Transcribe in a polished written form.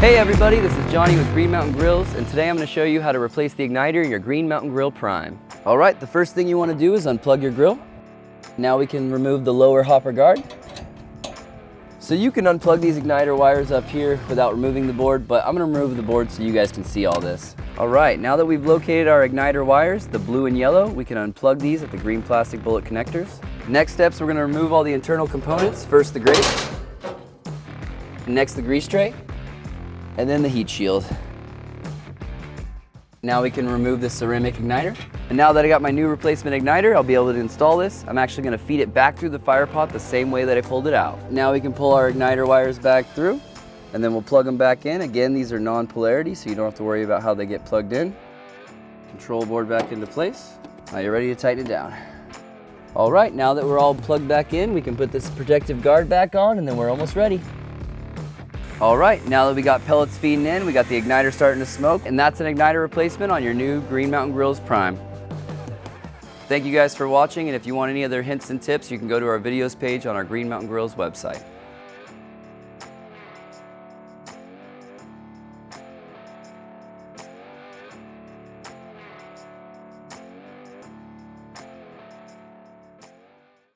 Hey everybody, this is Johnny with Green Mountain Grills, and today I'm going to show you how to replace the igniter in your Green Mountain Grill Prime. Alright, the first thing you want to do is unplug your grill. Now we can remove the lower hopper guard. So you can unplug these igniter wires up here without removing the board, but I'm going to remove the board so you guys can see all this. Alright, now that we've located our igniter wires, the blue and yellow, we can unplug these at the green plastic bullet connectors. Next steps, we're going to remove all the internal components. First the grate, next the grease tray, and then the heat shield. Now we can remove the ceramic igniter. And now that I got my new replacement igniter, I'll be able to install this. I'm actually going to feed it back through the fire pot the same way that I pulled it out. Now we can pull our igniter wires back through, and then we'll plug them back in. Again, these are non-polarity, so you don't have to worry about how they get plugged in. Control board back into place. Now you're ready to tighten it down. All right, now that we're all plugged back in, we can put this protective guard back on, and then we're almost ready. All right, now that we got pellets feeding in, we got the igniter starting to smoke, and that's an igniter replacement on your new Green Mountain Grills Prime. Thank you guys for watching, and if you want any other hints and tips, you can go to our videos page on our Green Mountain Grills website.